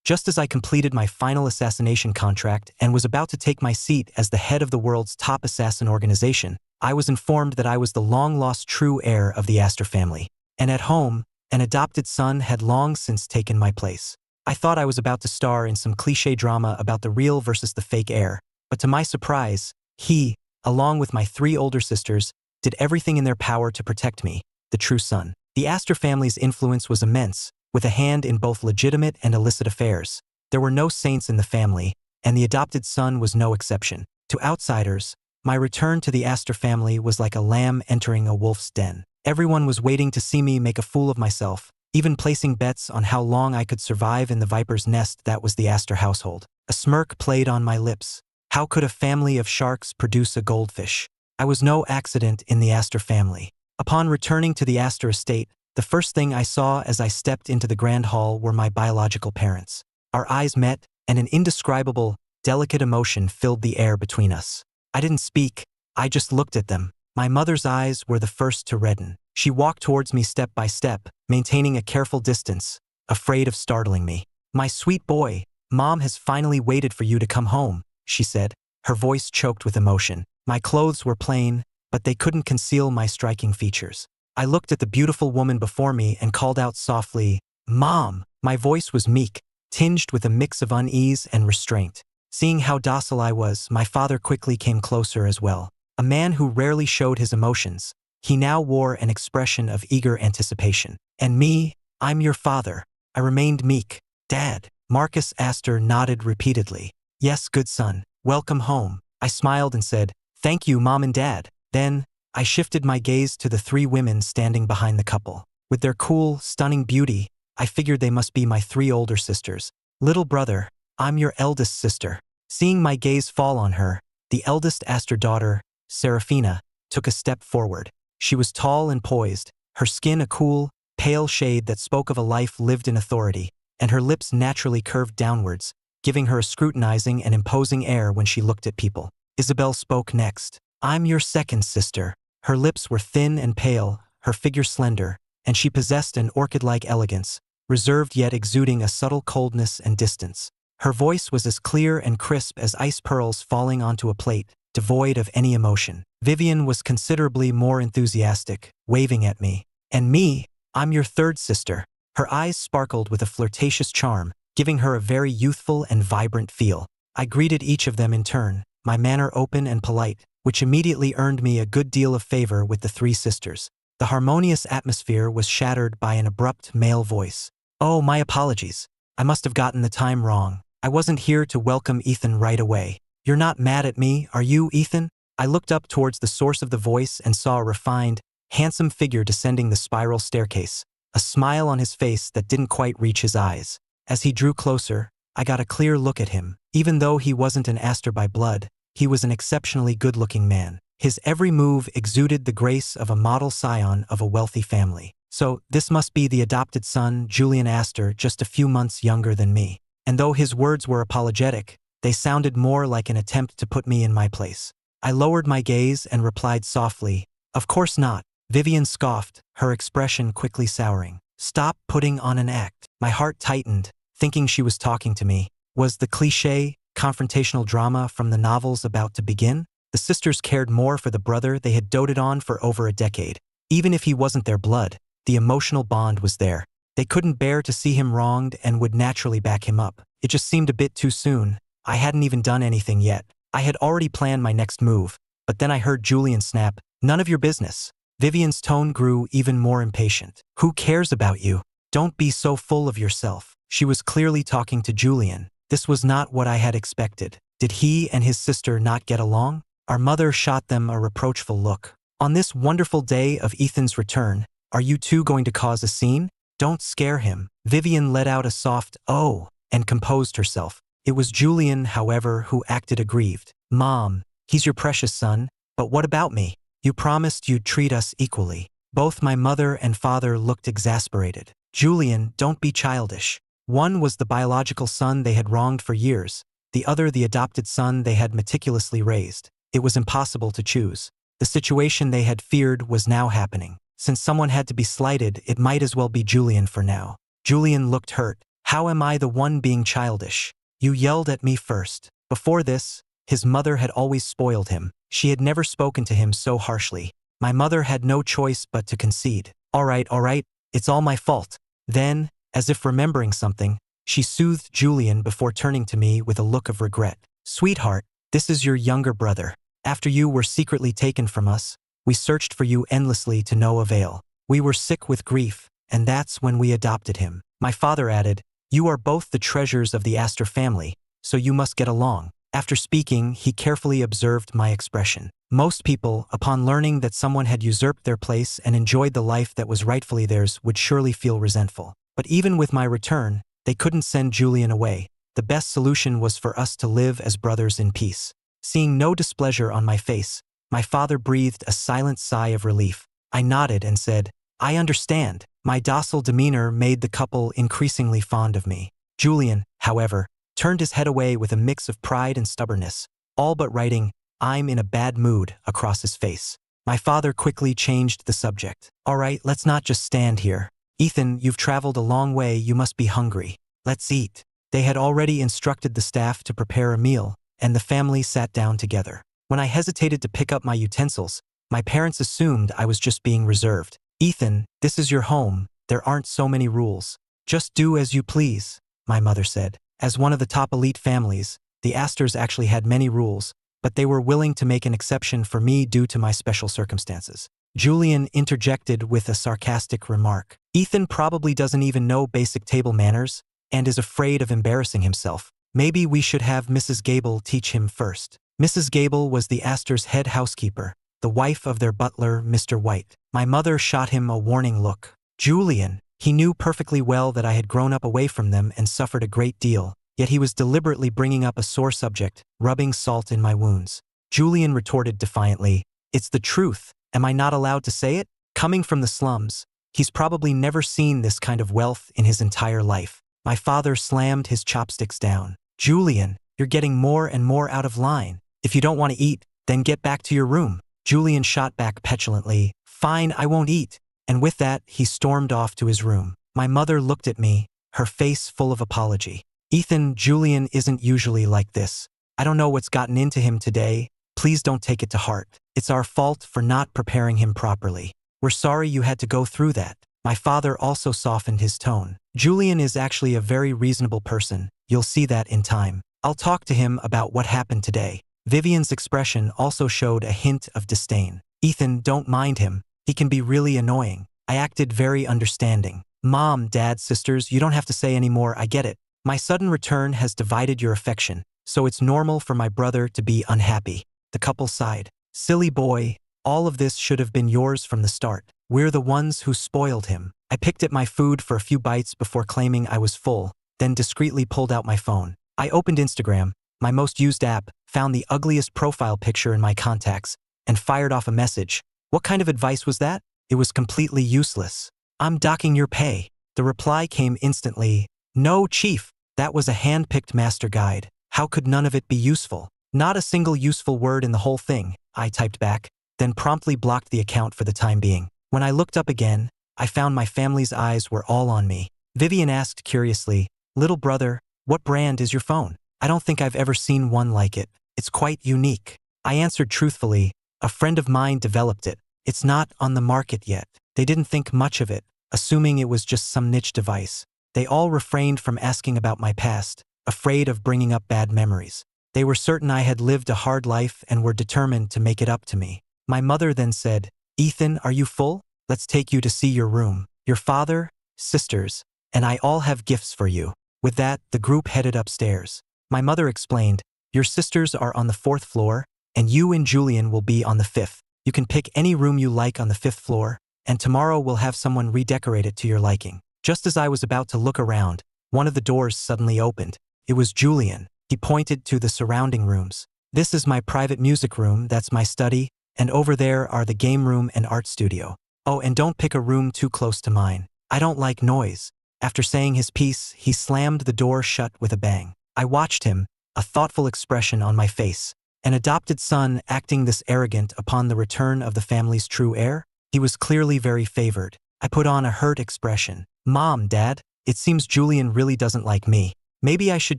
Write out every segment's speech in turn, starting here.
Just as I completed my final assassination contract and was about to take my seat as the head of the world's top assassin organization, I was informed that I was the long-lost true heir of the Astor family. And at home, an adopted son had long since taken my place. I thought I was about to star in some cliché drama about the real versus the fake heir, but to my surprise, he, along with my 3 older sisters, did everything in their power to protect me, the true son. The Astor family's influence was immense, with a hand in both legitimate and illicit affairs. There were no saints in the family, and the adopted son was no exception. To outsiders, my return to the Astor family was like a lamb entering a wolf's den. Everyone was waiting to see me make a fool of myself, even placing bets on how long I could survive in the viper's nest that was the Astor household. A smirk played on my lips. How could a family of sharks produce a goldfish? I was no accident in the Astor family. Upon returning to the Astor estate, the first thing I saw as I stepped into the grand hall were my biological parents. Our eyes met, and an indescribable, delicate emotion filled the air between us. I didn't speak, I just looked at them. My mother's eyes were the first to redden. She walked towards me step by step, maintaining a careful distance, afraid of startling me. "My sweet boy, Mom has finally waited for you to come home," she said, her voice choked with emotion. My clothes were plain, but they couldn't conceal my striking features. I looked at the beautiful woman before me and called out softly, "Mom!" My voice was meek, tinged with a mix of unease and restraint. Seeing how docile I was, my father quickly came closer as well. A man who rarely showed his emotions, he now wore an expression of eager anticipation. "And me, I'm your father." I remained meek. "Dad." Marcus Astor nodded repeatedly. "Yes, good son. Welcome home." I smiled and said, "Thank you, Mom and Dad." Then, I shifted my gaze to the 3 women standing behind the couple. With their cool, stunning beauty, I figured they must be my 3 older sisters. "Little brother, I'm your eldest sister." Seeing my gaze fall on her, the eldest Astor daughter, Serafina, took a step forward. She was tall and poised, her skin a cool, pale shade that spoke of a life lived in authority, and her lips naturally curved downwards, giving her a scrutinizing and imposing air when she looked at people. Isabel spoke next. "I'm your second sister." Her lips were thin and pale, her figure slender, and she possessed an orchid-like elegance, reserved yet exuding a subtle coldness and distance. Her voice was as clear and crisp as ice pearls falling onto a plate, devoid of any emotion. Vivian was considerably more enthusiastic, waving at me. "And me, I'm your third sister." Her eyes sparkled with a flirtatious charm, giving her a very youthful and vibrant feel. I greeted each of them in turn, my manner open and polite, which immediately earned me a good deal of favor with the 3 sisters. The harmonious atmosphere was shattered by an abrupt male voice. "Oh, my apologies. I must have gotten the time wrong. I wasn't here to welcome Ethan right away." "You're not mad at me, are you, Ethan?" I looked up towards the source of the voice and saw a refined, handsome figure descending the spiral staircase, a smile on his face that didn't quite reach his eyes. As he drew closer, I got a clear look at him. Even though he wasn't an Astor by blood, he was an exceptionally good-looking man. His every move exuded the grace of a model scion of a wealthy family. So, this must be the adopted son, Julian Astor, just a few months younger than me. And though his words were apologetic, they sounded more like an attempt to put me in my place. I lowered my gaze and replied softly, "Of course not." Vivian scoffed, her expression quickly souring. "Stop putting on an act." My heart tightened, thinking she was talking to me. Was the cliché, confrontational drama from the novels about to begin? The sisters cared more for the brother they had doted on for over a decade. Even if he wasn't their blood, the emotional bond was there. They couldn't bear to see him wronged and would naturally back him up. It just seemed a bit too soon. I hadn't even done anything yet. I had already planned my next move, but then I heard Julian snap, "None of your business." Vivian's tone grew even more impatient. "Who cares about you? Don't be so full of yourself." She was clearly talking to Julian. This was not what I had expected. Did he and his sister not get along? Our mother shot them a reproachful look. "On this wonderful day of Ethan's return, are you two going to cause a scene? Don't scare him." Vivian let out a soft "oh" and composed herself. It was Julian, however, who acted aggrieved. "Mom, he's your precious son, but what about me? You promised you'd treat us equally." Both my mother and father looked exasperated. "Julian, don't be childish." One was the biological son they had wronged for years, the other the adopted son they had meticulously raised. It was impossible to choose. The situation they had feared was now happening. Since someone had to be slighted, it might as well be Julian for now. Julian looked hurt. How am I the one being childish? You yelled at me first. Before this, his mother had always spoiled him. She had never spoken to him so harshly. My mother had no choice but to concede. All right, it's all my fault. Then, as if remembering something, she soothed Julian before turning to me with a look of regret. Sweetheart, this is your younger brother. After you were secretly taken from us, we searched for you endlessly to no avail. We were sick with grief, and that's when we adopted him. My father added, you are both the treasures of the Astor family, so you must get along. After speaking, he carefully observed my expression. Most people, upon learning that someone had usurped their place and enjoyed the life that was rightfully theirs, would surely feel resentful. But even with my return, they couldn't send Julian away. The best solution was for us to live as brothers in peace. Seeing no displeasure on my face, my father breathed a silent sigh of relief. I nodded and said, I understand. My docile demeanor made the couple increasingly fond of me. Julian, however, turned his head away with a mix of pride and stubbornness, all but writing, I'm in a bad mood, across his face. My father quickly changed the subject. All right, let's not just stand here. Ethan, you've traveled a long way, you must be hungry. Let's eat. They had already instructed the staff to prepare a meal, and the family sat down together. When I hesitated to pick up my utensils, my parents assumed I was just being reserved. Ethan, this is your home, there aren't so many rules. Just do as you please, my mother said. As one of the top elite families, the Astors actually had many rules, but they were willing to make an exception for me due to my special circumstances. Julian interjected with a sarcastic remark. Ethan probably doesn't even know basic table manners and is afraid of embarrassing himself. Maybe we should have Mrs. Gable teach him first. Mrs. Gable was the Astors' head housekeeper, the wife of their butler, Mr. White. My mother shot him a warning look. Julian, he knew perfectly well that I had grown up away from them and suffered a great deal, yet he was deliberately bringing up a sore subject, rubbing salt in my wounds. Julian retorted defiantly, it's the truth. Am I not allowed to say it? Coming from the slums, he's probably never seen this kind of wealth in his entire life. My father slammed his chopsticks down. Julian, you're getting more and more out of line. If you don't want to eat, then get back to your room. Julian shot back petulantly, fine, I won't eat. And with that, he stormed off to his room. My mother looked at me, her face full of apology. Ethan, Julian isn't usually like this. I don't know what's gotten into him today. Please don't take it to heart. It's our fault for not preparing him properly. We're sorry you had to go through that. My father also softened his tone. Julian is actually a very reasonable person. You'll see that in time. I'll talk to him about what happened today. Vivian's expression also showed a hint of disdain. Ethan, don't mind him. He can be really annoying. I acted very understanding. Mom, Dad, sisters, you don't have to say any more, I get it. My sudden return has divided your affection, so it's normal for my brother to be unhappy. The couple sighed. Silly boy, all of this should have been yours from the start. We're the ones who spoiled him. I picked at my food for a few bites before claiming I was full, then discreetly pulled out my phone. I opened Instagram, my most used app, found the ugliest profile picture in my contacts, and fired off a message. What kind of advice was that? It was completely useless. I'm docking your pay. The reply came instantly. No, Chief, that was a hand-picked master guide. How could none of it be useful? Not a single useful word in the whole thing, I typed back, then promptly blocked the account for the time being. When I looked up again, I found my family's eyes were all on me. Vivian asked curiously, little brother, what brand is your phone? I don't think I've ever seen one like it. It's quite unique. I answered truthfully, a friend of mine developed it. It's not on the market yet. They didn't think much of it, assuming it was just some niche device. They all refrained from asking about my past, afraid of bringing up bad memories. They were certain I had lived a hard life and were determined to make it up to me. My mother then said, Ethan, are you full? Let's take you to see your room. Your father, sisters, and I all have gifts for you. With that, the group headed upstairs. My mother explained, your sisters are on the 4th floor, and you and Julian will be on the 5th. You can pick any room you like on the 5th floor, and tomorrow we'll have someone redecorate it to your liking. Just as I was about to look around, one of the doors suddenly opened. It was Julian. He pointed to the surrounding rooms. This is my private music room, that's my study, and over there are the game room and art studio. Oh, and don't pick a room too close to mine. I don't like noise. After saying his piece, he slammed the door shut with a bang. I watched him, a thoughtful expression on my face. An adopted son acting this arrogant upon the return of the family's true heir? He was clearly very favored. I put on a hurt expression. Mom, Dad, It seems Julian really doesn't like me. Maybe I should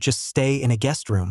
just stay in a guest room.